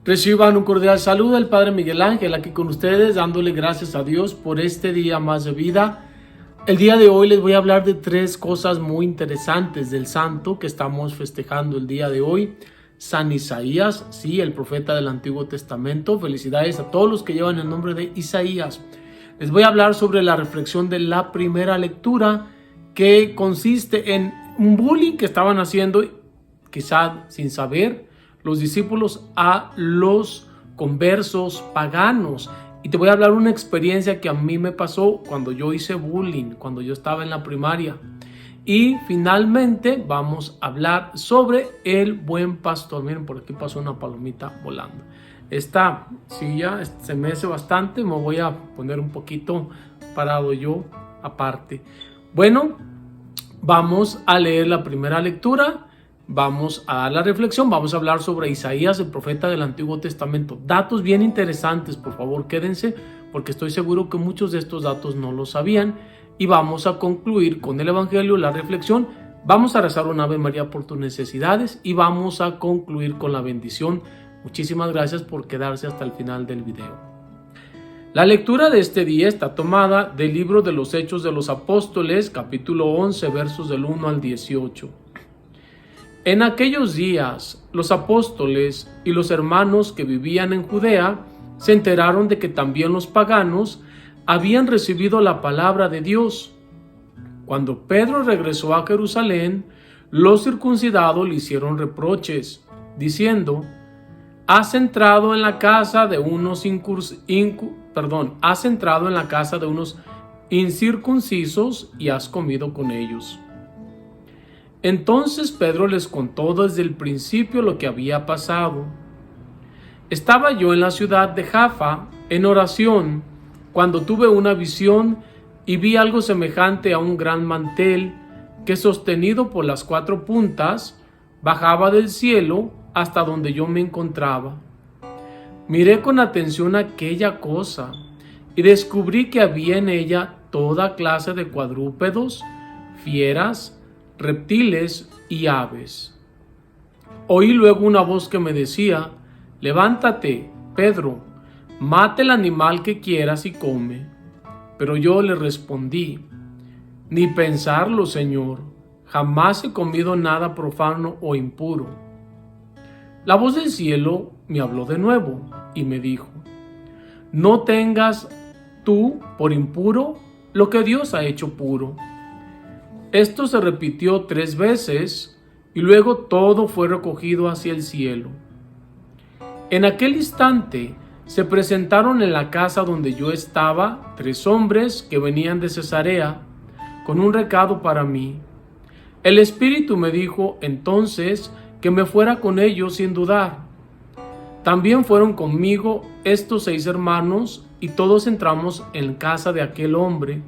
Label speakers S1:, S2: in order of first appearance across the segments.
S1: Reciban un cordial saludo del Padre Miguel Ángel aquí con ustedes, dándole gracias a Dios por este día más de vida. El día de hoy les voy a hablar de tres cosas muy interesantes del santo que estamos festejando el día de hoy. San Isaías, sí, el profeta del Antiguo Testamento. Felicidades a todos los que llevan el nombre de Isaías. Les voy a hablar sobre la reflexión de la primera lectura, que consiste en un bullying que estaban haciendo, quizá sin saber, los discípulos a los conversos paganos. Y te voy a hablar una experiencia que a mí me pasó cuando yo hice bullying, cuando yo estaba en la primaria. Y finalmente vamos a hablar sobre el buen pastor. Miren, por aquí pasó una palomita volando. Esta silla se me hace bastante, me voy a poner un poquito parado yo aparte. Bueno, vamos a leer la primera lectura. Vamos a dar la reflexión, vamos a hablar sobre Isaías, el profeta del Antiguo Testamento. Datos bien interesantes, por favor quédense, porque estoy seguro que muchos de estos datos no lo sabían. Y vamos a concluir con el Evangelio, la reflexión. Vamos a rezar un Ave María por tus necesidades y vamos a concluir con la bendición. Muchísimas gracias por quedarse hasta el final del video. La lectura de este día está tomada del libro de los Hechos de los Apóstoles, capítulo 11, versos del 1 al 18. En aquellos días, los apóstoles y los hermanos que vivían en Judea se enteraron de que también los paganos habían recibido la palabra de Dios. Cuando Pedro regresó a Jerusalén, los circuncidados le hicieron reproches, diciendo: has entrado en la casa de unos incircuncisos y has comido con ellos. Entonces Pedro les contó desde el principio lo que había pasado. Estaba yo en la ciudad de Jaffa en oración cuando tuve una visión y vi algo semejante a un gran mantel que, sostenido por las cuatro puntas, bajaba del cielo hasta donde yo me encontraba. Miré con atención aquella cosa y descubrí que había en ella toda clase de cuadrúpedos, fieras, reptiles y aves. Oí luego una voz que me decía: levántate, Pedro, mata el animal que quieras y come. Pero yo le respondí: ni pensarlo, Señor, jamás he comido nada profano o impuro. La voz del cielo me habló de nuevo y me dijo: no tengas tú por impuro lo que Dios ha hecho puro. Esto se repitió 3 veces y luego todo fue recogido hacia el cielo. En aquel instante se presentaron en la casa donde yo estaba 3 hombres que venían de Cesarea con un recado para mí. El Espíritu me dijo entonces que me fuera con ellos sin dudar. También fueron conmigo estos 6 hermanos y todos entramos en casa de aquel hombre.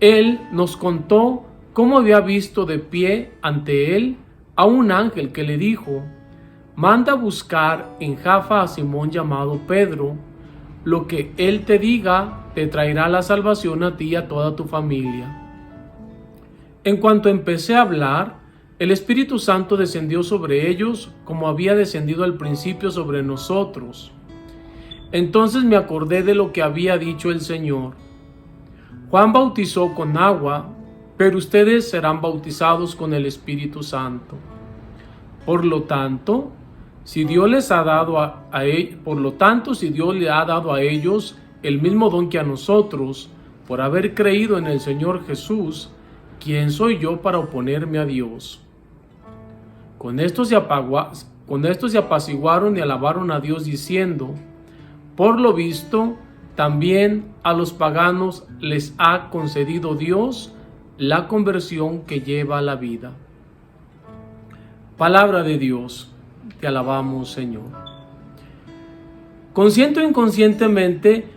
S1: Él nos contó cómo había visto de pie ante él a un ángel que le dijo: manda a buscar en Jaffa a Simón llamado Pedro. Lo que él te diga te traerá la salvación a ti y a toda tu familia. En cuanto empecé a hablar, el Espíritu Santo descendió sobre ellos como había descendido al principio sobre nosotros. Entonces me acordé de lo que había dicho el Señor: Juan bautizó con agua, pero ustedes serán bautizados con el Espíritu Santo. Por lo tanto, si Dios le ha dado a ellos el mismo don que a nosotros, por haber creído en el Señor Jesús, ¿quién soy yo para oponerme a Dios? Con esto se apaciguaron y alabaron a Dios diciendo: por lo visto, también a los paganos les ha concedido Dios la conversión que lleva a la vida. Palabra de Dios, te alabamos, Señor. Consciente o inconscientemente,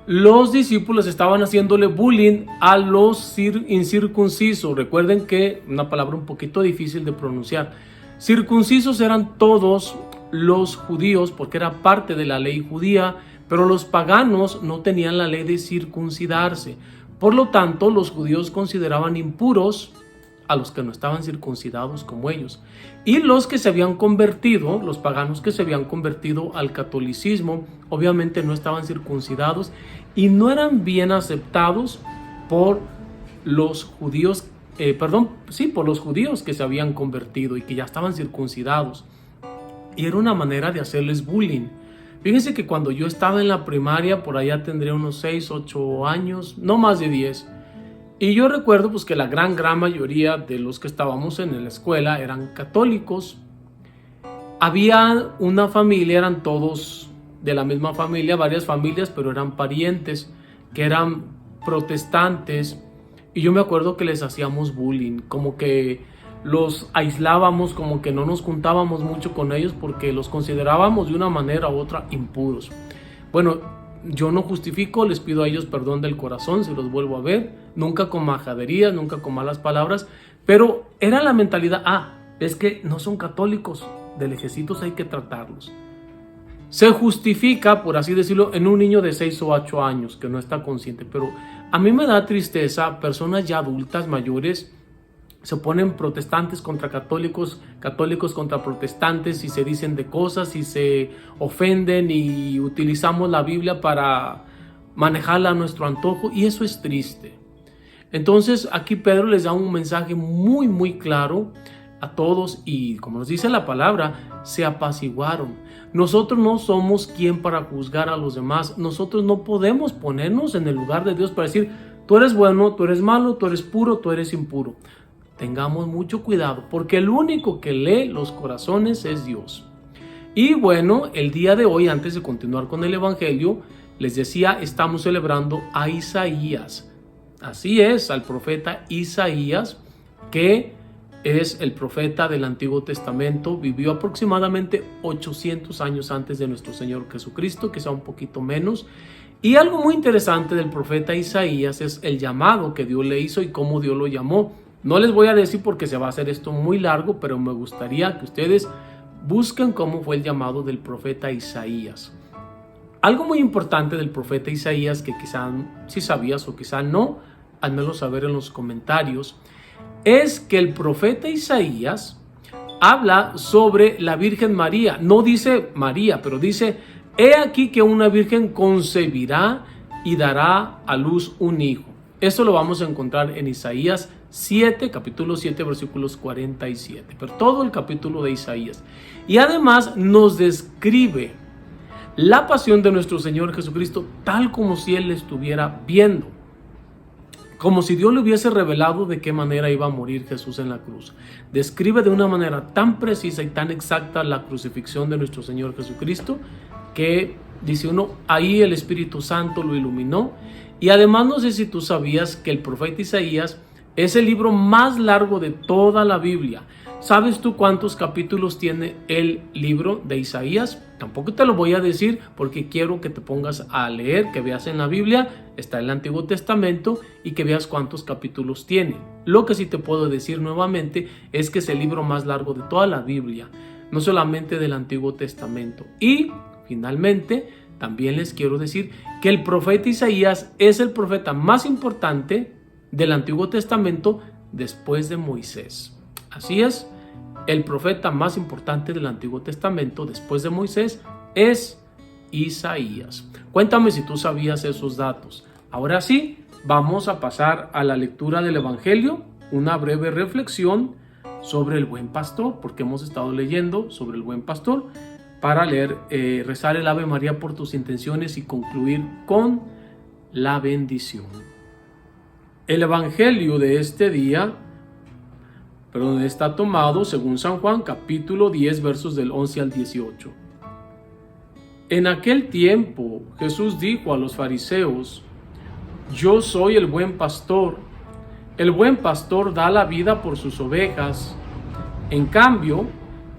S1: los discípulos estaban haciéndole bullying a los incircuncisos. Recuerden que una palabra un poquito difícil de pronunciar. Circuncisos eran todos los judíos porque era parte de la ley judía, pero los paganos no tenían la ley de circuncidarse. Por lo tanto, los judíos consideraban impuros a los que no estaban circuncidados como ellos. Y los que se habían convertido, los paganos que se habían convertido al catolicismo, obviamente no estaban circuncidados y no eran bien aceptados por los judíos, por los judíos que se habían convertido y que ya estaban circuncidados. Y era una manera de hacerles bullying. Fíjense que cuando yo estaba en la primaria, por allá tendría unos 6, 8 años, no más de 10. Y yo recuerdo pues que la gran mayoría de los que estábamos en la escuela eran católicos. Había una familia, eran todos de la misma familia, varias familias, pero eran parientes que eran protestantes. Y yo me acuerdo que les hacíamos bullying, como que los aislábamos, como que no nos juntábamos mucho con ellos porque los considerábamos de una manera u otra impuros. Bueno, yo no justifico, les pido a ellos perdón del corazón si los vuelvo a ver, nunca con majaderías, nunca con malas palabras, pero era la mentalidad, es que no son católicos, de lejecitos hay que tratarlos. Se justifica, por así decirlo, en un niño de 6 o 8 años que no está consciente, pero a mí me da tristeza, personas ya adultas, mayores, se ponen protestantes contra católicos, católicos contra protestantes y se dicen de cosas y se ofenden y utilizamos la Biblia para manejarla a nuestro antojo y eso es triste. Entonces aquí Pedro les da un mensaje muy claro a todos y como nos dice la palabra, se apaciguaron. Nosotros no somos quien para juzgar a los demás. Nosotros no podemos ponernos en el lugar de Dios para decir, tú eres bueno, tú eres malo, tú eres puro, tú eres impuro. Tengamos mucho cuidado porque el único que lee los corazones es Dios. Y bueno, el día de hoy, antes de continuar con el Evangelio, les decía, estamos celebrando a Isaías. Así es, al profeta Isaías, que es el profeta del Antiguo Testamento, vivió aproximadamente 800 años antes de nuestro Señor Jesucristo, quizá un poquito menos. Y algo muy interesante del profeta Isaías es el llamado que Dios le hizo y cómo Dios lo llamó. No les voy a decir porque se va a hacer esto muy largo, pero me gustaría que ustedes busquen cómo fue el llamado del profeta Isaías. Algo muy importante del profeta Isaías, que quizá sí sabías o quizá no, házmelo saber en los comentarios, es que el profeta Isaías habla sobre la Virgen María. No dice María, pero dice, he aquí que una virgen concebirá y dará a luz un hijo. Esto lo vamos a encontrar en Isaías 7, capítulo 7, versículos 47, pero todo el capítulo de Isaías. Y además nos describe la pasión de nuestro Señor Jesucristo tal como si Él la estuviera viendo. Como si Dios le hubiese revelado de qué manera iba a morir Jesús en la cruz. Describe de una manera tan precisa y tan exacta la crucifixión de nuestro Señor Jesucristo que dice uno, ahí el Espíritu Santo lo iluminó. Y además no sé si tú sabías que el profeta Isaías es el libro más largo de toda la Biblia. ¿Sabes tú cuántos capítulos tiene el libro de Isaías? Tampoco te lo voy a decir porque quiero que te pongas a leer, que veas en la Biblia, está en el Antiguo Testamento y que veas cuántos capítulos tiene. Lo que sí te puedo decir nuevamente es que es el libro más largo de toda la Biblia, no solamente del Antiguo Testamento. Y finalmente también les quiero decir que el profeta Isaías es el profeta más importante del Antiguo Testamento después de Moisés. Así es, el profeta más importante del Antiguo Testamento después de Moisés es Isaías. Cuéntame si tú sabías esos datos. Ahora sí, vamos a pasar a la lectura del Evangelio, una breve reflexión sobre el buen pastor, porque hemos estado leyendo sobre el buen pastor, para leer, rezar el Ave María por tus intenciones y concluir con la bendición. El Evangelio de este día, está tomado según San Juan, capítulo 10, versos del 11 al 18. En aquel tiempo Jesús dijo a los fariseos, yo soy el buen pastor da la vida por sus ovejas. En cambio,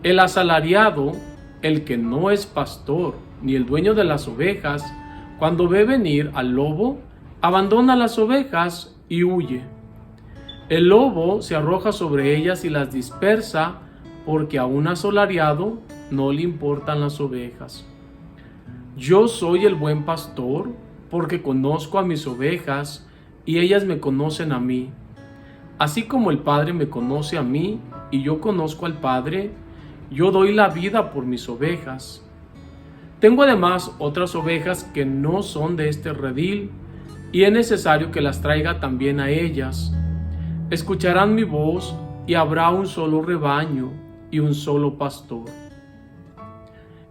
S1: el asalariado, el que no es pastor, ni el dueño de las ovejas, cuando ve venir al lobo, abandona las ovejas y huye. El lobo se arroja sobre ellas y las dispersa, porque a un asalariado no le importan las ovejas. Yo soy el buen pastor, porque conozco a mis ovejas y ellas me conocen a mí. Así como el Padre me conoce a mí y yo conozco al Padre, yo doy la vida por mis ovejas. Tengo además otras ovejas que no son de este redil, y es necesario que las traiga también a ellas. Escucharán mi voz, y habrá un solo rebaño y un solo pastor.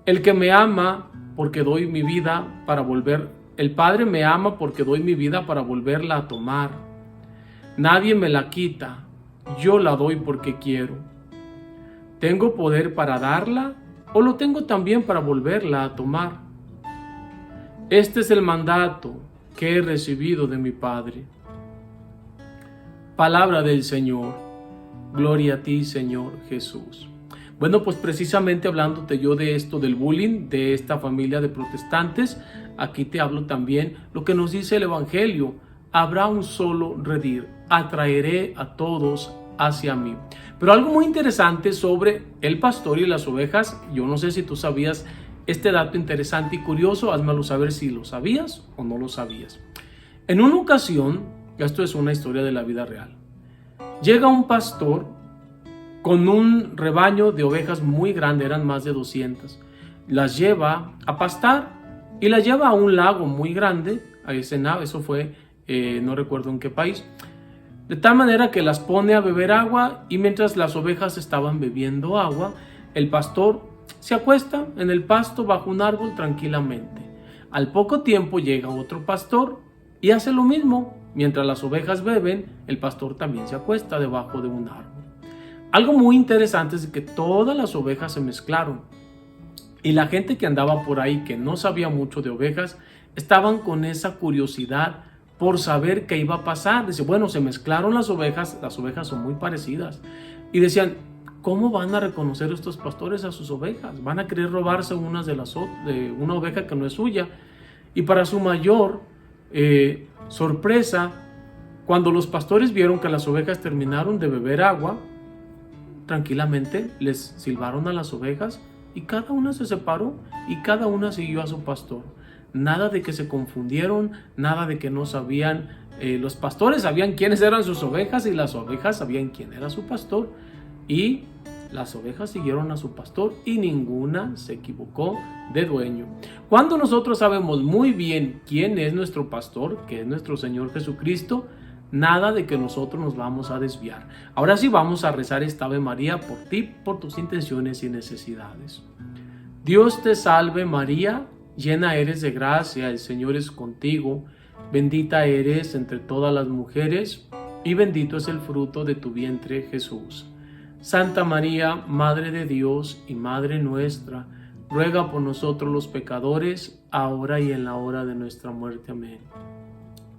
S1: El que me ama, porque doy mi vida para volver. El Padre me ama porque doy mi vida para volverla a tomar. Nadie me la quita, yo la doy porque quiero. ¿Tengo poder para darla o lo tengo también para volverla a tomar? Este es el mandato que he recibido de mi Padre. Palabra del Señor. Gloria a ti, Señor Jesús. Bueno, pues precisamente hablándote yo de esto del bullying, de esta familia de protestantes, aquí te hablo también lo que nos dice el Evangelio. Habrá un solo redil, atraeré a todos hacia mí. Pero algo muy interesante sobre el pastor y las ovejas, yo no sé si tú sabías este dato interesante y curioso, házmelo saber si lo sabías o no lo sabías. En una ocasión, esto es una historia de la vida real, llega un pastor con un rebaño de ovejas muy grande, eran más de 200. Las lleva a pastar y las lleva a un lago muy grande, a ese lago, eso fue, no recuerdo en qué país, de tal manera que las pone a beber agua, y mientras las ovejas estaban bebiendo agua, el pastor se acuesta en el pasto bajo un árbol tranquilamente. Al poco tiempo llega otro pastor y hace lo mismo. Mientras las ovejas beben, el pastor también se acuesta debajo de un árbol. Algo muy interesante es que todas las ovejas se mezclaron, y la gente que andaba por ahí, que no sabía mucho de ovejas, estaban con esa curiosidad por saber qué iba a pasar. Dice, bueno, se mezclaron las ovejas son muy parecidas, y decían, ¿cómo van a reconocer estos pastores a sus ovejas? Van a querer robarse unas de una oveja que no es suya. Y para su mayor sorpresa, cuando los pastores vieron que las ovejas terminaron de beber agua, tranquilamente les silbaron a las ovejas, y cada una se separó y cada una siguió a su pastor. Nada de que se confundieron, nada de que no sabían. Los pastores sabían quiénes eran sus ovejas, y las ovejas sabían quién era su pastor, y las ovejas siguieron a su pastor y ninguna se equivocó de dueño. Cuando nosotros sabemos muy bien quién es nuestro pastor, que es nuestro Señor Jesucristo, nada de que nosotros nos vamos a desviar. Ahora sí vamos a rezar esta Ave María por ti, por tus intenciones y necesidades. Dios te salve María, llena eres de gracia, el Señor es contigo, bendita eres entre todas las mujeres y bendito es el fruto de tu vientre Jesús. Santa María, Madre de Dios y Madre nuestra, ruega por nosotros los pecadores, ahora y en la hora de nuestra muerte. Amén.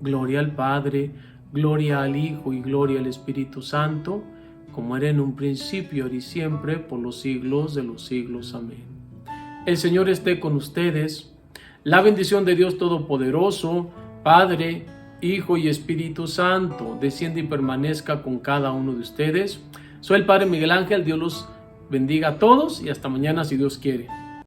S1: Gloria al Padre, gloria al Hijo y gloria al Espíritu Santo, como era en un principio, ahora y siempre, por los siglos de los siglos. Amén. El Señor esté con ustedes. La bendición de Dios Todopoderoso, Padre, Hijo y Espíritu Santo, descienda y permanezca con cada uno de ustedes. Soy el Padre Miguel Ángel. Dios los bendiga a todos y hasta mañana si Dios quiere.